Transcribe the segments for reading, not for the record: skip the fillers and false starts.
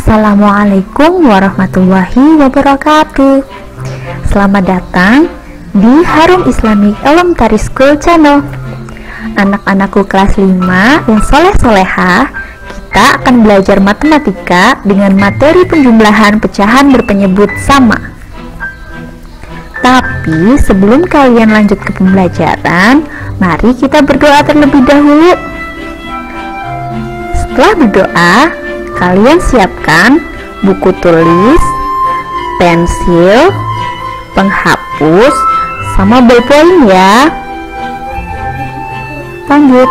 Assalamualaikum warahmatullahi wabarakatuh. Selamat datang di Harum Islamic Elementary School Channel. Anak-anakku kelas 5 yang soleh-solehah, kita akan belajar matematika dengan materi penjumlahan pecahan berpenyebut sama. Tapi sebelum kalian lanjut ke pembelajaran, mari kita berdoa terlebih dahulu. Setelah berdoa, kalian siapkan buku tulis, pensil, penghapus, sama ballpoint ya. Lanjut.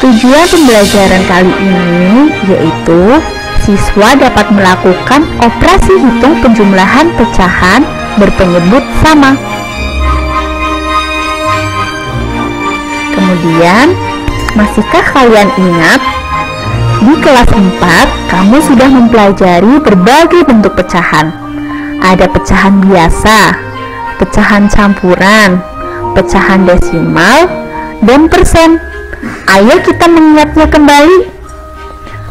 Tujuan pembelajaran kali ini yaitu siswa dapat melakukan operasi hitung penjumlahan pecahan berpenyebut sama. Kemudian, masihkah kalian ingat? Di kelas 4, kamu sudah mempelajari berbagai bentuk pecahan. Ada pecahan biasa, pecahan campuran, pecahan desimal, dan persen. Ayo kita mengingatnya kembali.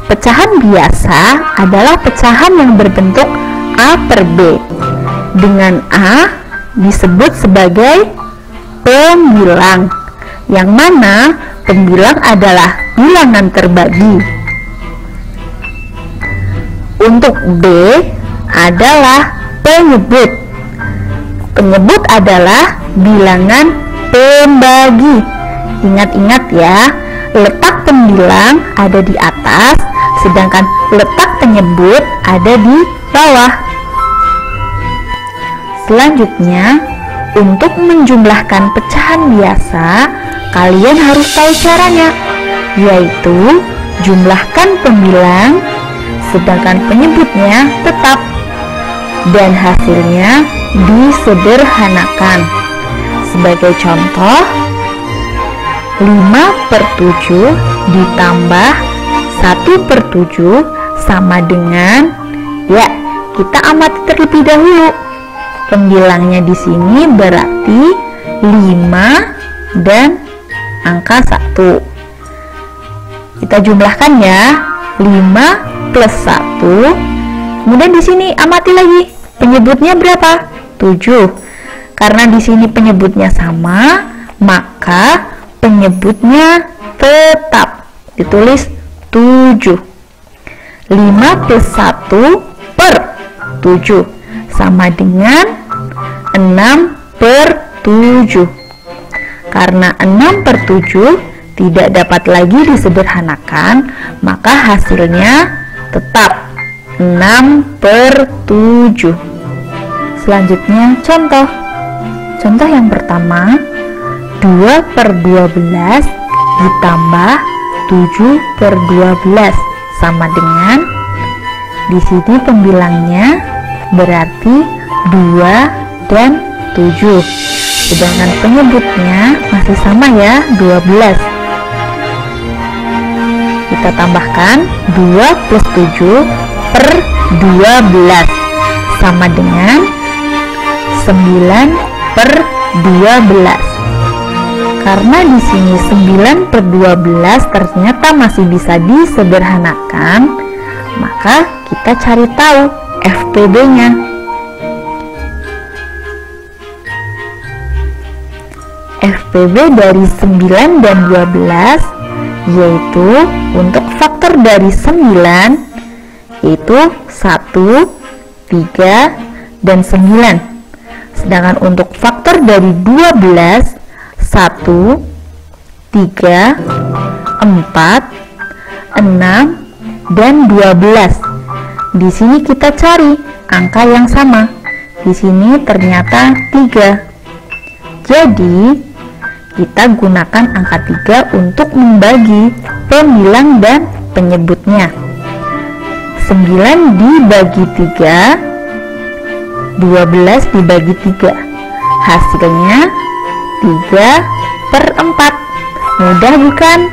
Pecahan biasa adalah pecahan yang berbentuk A per B. Dengan A disebut sebagai pembilang, yang mana pembilang adalah bilangan terbagi. Untuk B adalah penyebut. Penyebut adalah bilangan pembagi. Ingat-ingat ya, letak pembilang ada di atas, sedangkan letak penyebut ada di bawah. Selanjutnya, untuk menjumlahkan pecahan biasa, kalian harus tahu caranya, yaitu jumlahkan pembilang, sedangkan penyebutnya tetap, dan hasilnya disederhanakan. Sebagai contoh, 5/7 ditambah 1/7 sama dengan, ya, kita amati terlebih dahulu. Pembilangnya di sini berarti 5 dan angka 1. Kita jumlahkan ya, 5 plus 1. Kemudian di sini amati lagi, penyebutnya berapa? 7. Karena di sini penyebutnya sama, maka penyebutnya tetap ditulis 7. 5 plus 1 per 7 sama dengan 6/7. Karena 6/7 tidak dapat lagi disederhanakan, maka hasilnya tetap 6/7. Selanjutnya contoh. Contoh yang pertama, 2/12 ditambah 7/12 sama dengan, di sini pembilangnya berarti 2 dan 7. Sedangkan penyebutnya masih sama ya, 12. Kita tambahkan 2 plus 7 per 12 sama dengan 9/12. Karena di sini 9/12 ternyata masih bisa disederhanakan, maka kita cari tahu FPB-nya. FPB dari 9 dan 12 yaitu untuk faktor dari 9 yaitu 1, 3, dan 9. Sedangkan untuk faktor dari 12, 1, 3, 4, 6, dan 12. Di sini kita cari angka yang sama. Di sini ternyata 3. Jadi, kita gunakan angka 3 untuk membagi pembilang dan penyebutnya. 9 dibagi 3, 12 dibagi 3. Hasilnya 3/4. Mudah bukan?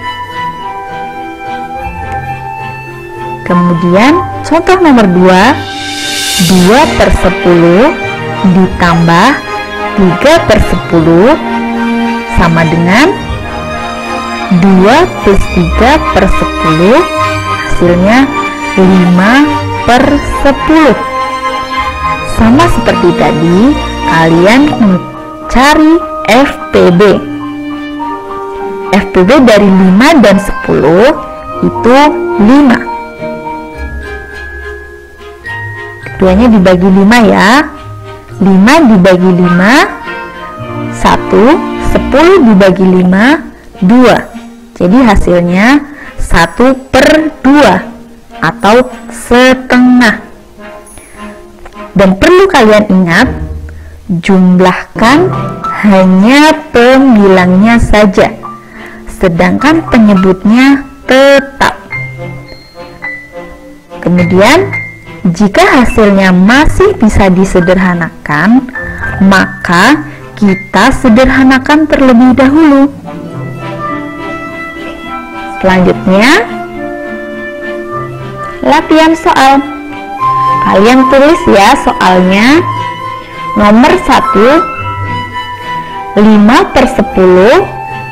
Kemudian contoh nomor 2, 2/10 ditambah 3/10 sama dengan 2 plus 3/10, hasilnya 5/10. Sama seperti tadi, kalian mencari FPB. FPB dari 5 dan 10 itu 5. Keduanya dibagi 5 ya. 5 dibagi 5 1, 10 dibagi 5 2. Jadi hasilnya 1/2 atau setengah. Dan perlu kalian ingat, jumlahkan hanya pembilangnya saja, sedangkan penyebutnya tetap. Kemudian, jika hasilnya masih bisa disederhanakan, maka kita sederhanakan terlebih dahulu. Selanjutnya, latihan soal. Kalian tulis ya soalnya. Nomor 1, 5/10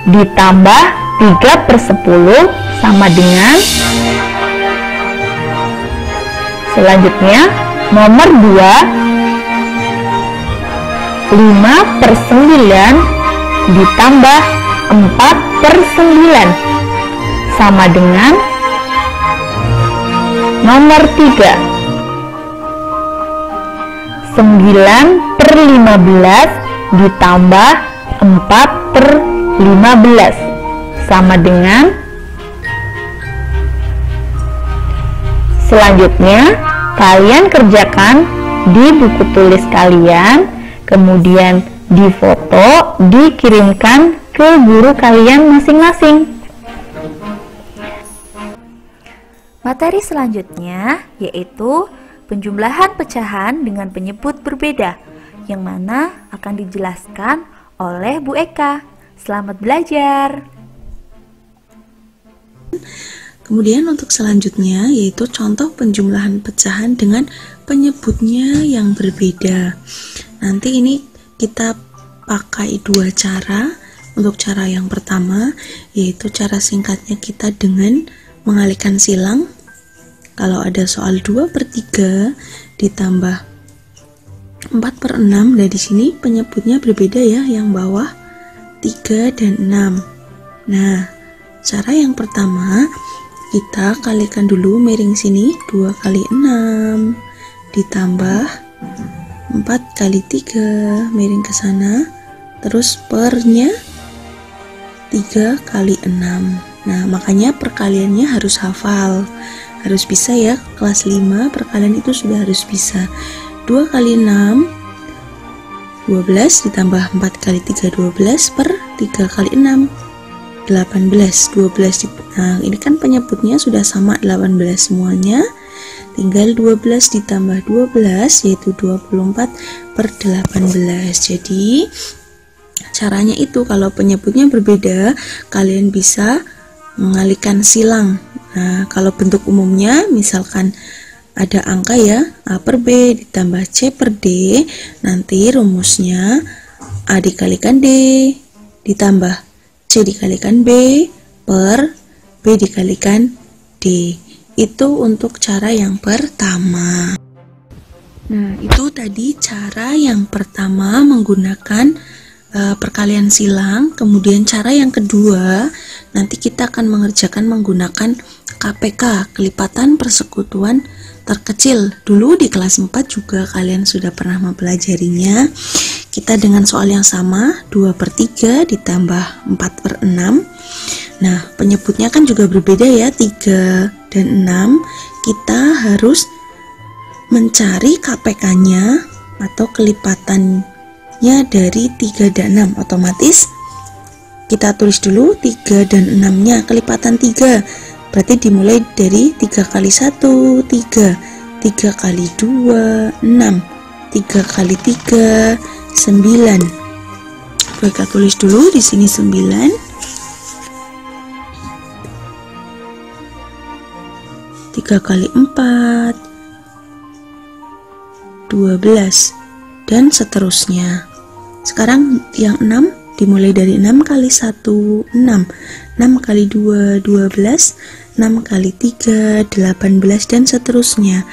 ditambah 3/10 sama dengan. Selanjutnya, nomor 2, 5/9 ditambah 4/9 sama dengan. Nomor 3, 9/15 ditambah 4/15 sama dengan. Selanjutnya, kalian kerjakan di buku tulis kalian, kemudian difoto, dikirimkan ke guru kalian masing-masing. Materi selanjutnya yaitu penjumlahan pecahan dengan penyebut berbeda, yang mana akan dijelaskan oleh Bu Eka. Selamat belajar! Kemudian untuk selanjutnya yaitu contoh penjumlahan pecahan dengan penyebutnya yang berbeda. Nanti ini kita pakai dua cara. Untuk cara yang pertama yaitu cara singkatnya kita dengan mengalihkan silang. Kalau ada soal 2/3 ditambah 4/6, nah di sini penyebutnya berbeda ya, yang bawah 3 dan 6. Nah, cara yang pertama kita kalikan dulu miring sini, 2 kali 6 ditambah 4 kali 3 miring ke sana, terus pernya 3 kali 6. Nah, makanya perkaliannya harus hafal, harus bisa ya. Kelas 5 perkalian itu sudah harus bisa. 2 kali 6 12 ditambah 4 kali 3 12 per 3 kali 6 18. 12 nah ini kan penyebutnya sudah sama 18 semuanya, tinggal 12 ditambah 12 yaitu 24 per 18. Jadi caranya itu kalau penyebutnya berbeda kalian bisa mengalihkan silang. Nah, kalau bentuk umumnya misalkan ada angka ya, A per B ditambah C per D, nanti rumusnya A dikalikan D ditambah C dikalikan B per B dikalikan D. Itu untuk cara yang pertama. Nah, itu tadi cara yang pertama menggunakan perkalian silang. Kemudian cara yang kedua nanti kita akan mengerjakan menggunakan KPK, kelipatan persekutuan terkecil. Dulu di kelas 4 juga kalian sudah pernah mempelajarinya. Kita dengan soal yang sama, 2/3 ditambah 4/6. Nah, penyebutnya kan juga berbeda ya, 3 dan 6. Kita harus mencari KPK-nya atau kelipatannya dari 3 dan 6. Otomatis kita tulis dulu 3 dan 6-nya, kelipatan 3. Berarti dimulai dari 3 kali 1, 3. 3 kali 2, 6. 3 kali 3, 9. Kita tulis dulu di sini 9. 3 kali 4, 12, dan seterusnya. Sekarang yang 6 Dimulai dari 6 kali 1, 6. 6 kali 2, 12. 6 kali 3, 18, dan seterusnya.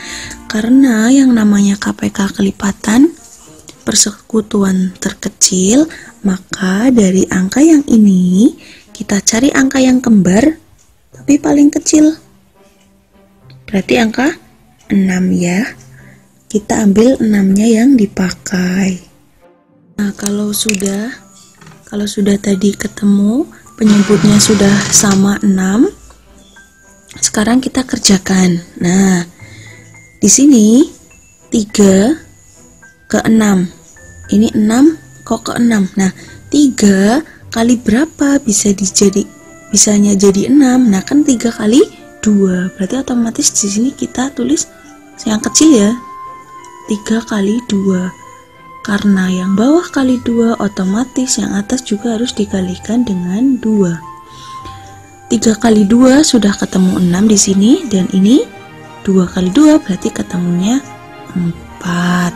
Karena yang namanya KPK kelipatan, persekutuan terkecil, maka dari angka yang ini, kita cari angka yang kembar, tapi paling kecil. Berarti angka 6 ya. Kita ambil 6-nya yang dipakai. Nah, kalau sudah tadi ketemu, penyebutnya sudah sama 6. Sekarang kita kerjakan. Nah, di sini 3 ke 6. Ini 6 kok ke 6. Nah, 3 kali berapa bisanya jadi 6. Nah, kan 3 kali 2. Berarti otomatis di sini kita tulis yang kecil ya. 3 kali 2. Karena yang bawah kali 2, otomatis yang atas juga harus dikalikan dengan 2. 3 kali 2 sudah ketemu 6 di sini, dan ini 2 kali 2 berarti ketemunya 4.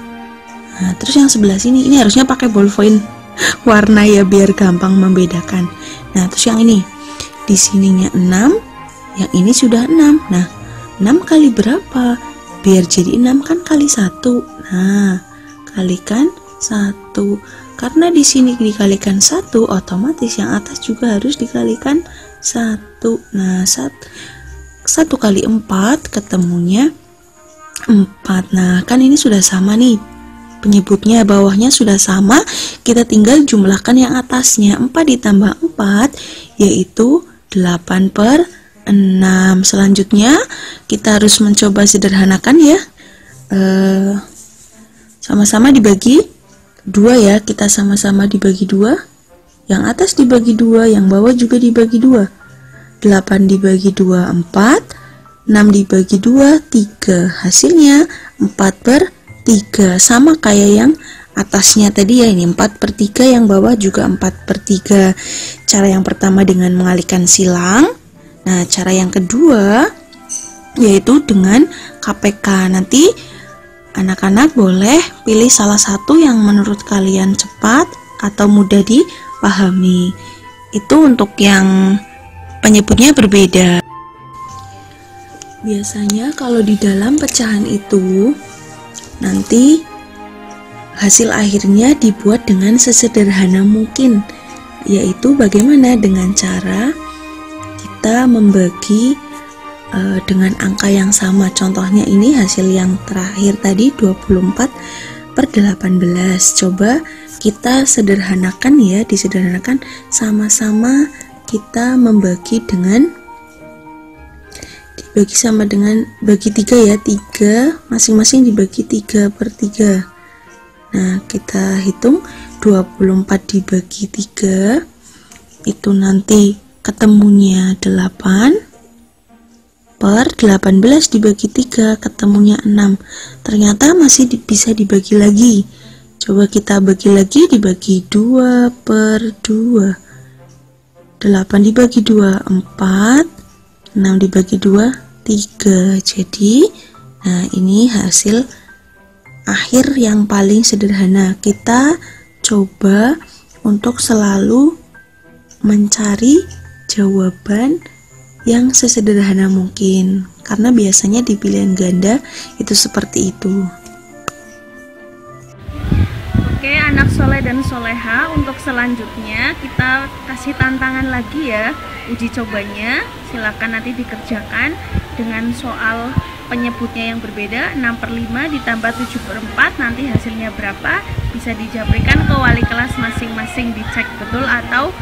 Nah, terus yang sebelah sini, ini harusnya pakai ballpoint warna ya biar gampang membedakan. Nah, terus yang ini, di sininya 6, yang ini sudah 6. Nah, 6 kali berapa? Biar jadi 6 kan kali 1. Nah, kalikan 1. Karena di sini dikalikan 1, otomatis yang atas juga harus dikalikan 1. Nah, 1 kali 4 ketemunya 4. Nah, kan ini sudah sama nih. Penyebutnya bawahnya sudah sama, kita tinggal jumlahkan yang atasnya. 4 ditambah 4 yaitu 8/6. Selanjutnya kita harus mencoba sederhanakan ya. Sama-sama dibagi 2 ya. Kita sama-sama dibagi 2. Yang atas dibagi 2, yang bawah juga dibagi 2. 8 dibagi 2, 4. 6 dibagi 2, 3. Hasilnya 4/3. Sama kayak yang atasnya tadi ya, ini 4/3, yang bawah juga 4/3. Cara yang pertama dengan mengalihkan silang. Nah, cara yang kedua yaitu dengan KPK. Nanti anak-anak boleh pilih salah satu yang menurut kalian cepat atau mudah dipahami. Itu untuk yang penyebutnya berbeda. Biasanya kalau di dalam pecahan itu nanti hasil akhirnya dibuat dengan sesederhana mungkin, yaitu bagaimana dengan cara kita membagi dengan angka yang sama. Contohnya ini hasil yang terakhir tadi 24/18. Coba kita sederhanakan ya, disederhanakan sama-sama. Kita membagi dengan bagi 3 ya, 3 masing-masing dibagi 3/3. Nah, kita hitung 24 dibagi 3 itu nanti ketemunya 8/18 dibagi 3 ketemunya 6. Ternyata masih bisa dibagi lagi. Coba kita bagi lagi, dibagi 2/2. 8 dibagi 2, 4. 6 dibagi 2, 3. Jadi, nah ini hasil akhir yang paling sederhana. Kita coba untuk selalu mencari jawaban yang sesederhana mungkin, karena biasanya di pilihan ganda itu seperti itu. Oke, anak soleh dan soleha, untuk selanjutnya kita kasih tantangan lagi ya, uji cobanya. Silakan nanti dikerjakan dengan soal penyebutnya yang berbeda. 6/5 ditambah 7/4, nanti hasilnya berapa, bisa dijabarkan ke wali kelas masing-masing, dicek betul atau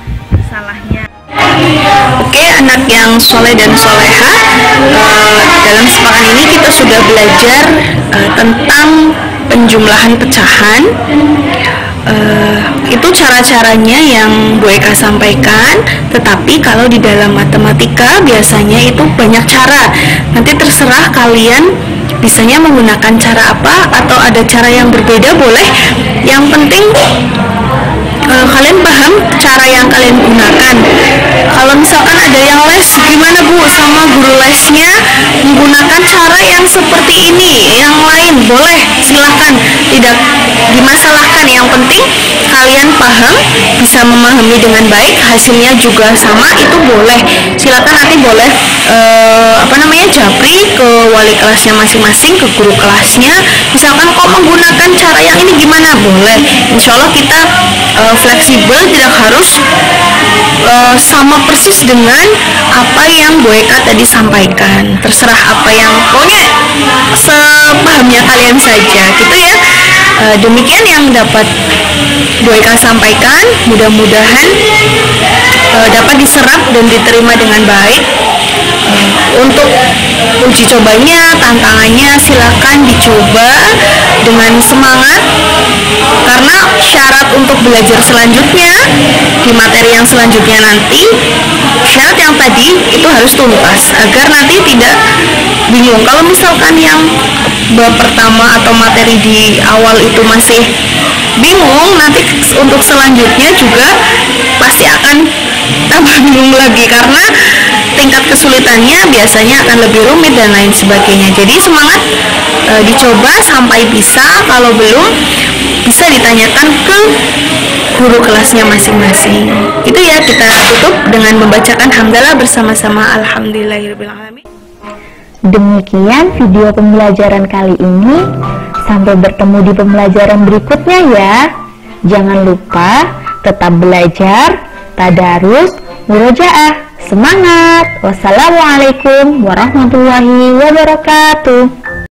salahnya. Oke, anak yang soleh dan soleha, dalam sepekan ini kita sudah belajar tentang penjumlahan pecahan. Itu cara-caranya yang Bu Eka sampaikan, tetapi kalau di dalam matematika biasanya itu banyak cara. Nanti terserah kalian bisanya menggunakan cara apa, atau ada cara yang berbeda boleh. Yang penting kalian paham cara yang kalian gunakan. Kalau misalkan ada yang les, gimana Bu sama guru lesnya menggunakan cara yang seperti ini, yang lain boleh, silahkan, tidak dimasalahkan. Yang penting kalian paham, bisa memahami dengan baik, hasilnya juga sama, itu boleh. Silakan nanti boleh japri ke wali kelasnya masing-masing, ke guru kelasnya. Misalkan kok menggunakan cara yang ini gimana, boleh. Insya Allah kita fleksibel, tidak harus sama persis dengan apa yang Bu Eka tadi sampaikan. Terserah apa yang pokoknya sepahamnya kalian saja gitu ya. Demikian yang dapat Bu Eka sampaikan, mudah-mudahan dapat diserap dan diterima dengan baik. Untuk uji cobanya, tantangannya silakan dicoba dengan semangat, karena syarat untuk belajar selanjutnya di materi yang selanjutnya nanti, syarat yang tadi itu harus tuntas agar nanti tidak bingung. Kalau misalkan yang bab pertama atau materi di awal itu masih bingung, nanti untuk selanjutnya juga pasti akan tambah bingung lagi, karena tingkat kesulitannya biasanya akan lebih rumit dan lain sebagainya. Jadi semangat, dicoba sampai bisa. Kalau belum, bisa ditanyakan ke guru kelasnya masing-masing. Itu ya, kita tutup dengan membacakan hamdalah bersama-sama. Alhamdulillahirrahmanirrahim. Demikian video pembelajaran kali ini. Sampai bertemu di pembelajaran berikutnya ya. Jangan lupa tetap belajar, tadarus, murojaah. Semangat! Wassalamualaikum warahmatullahi wabarakatuh.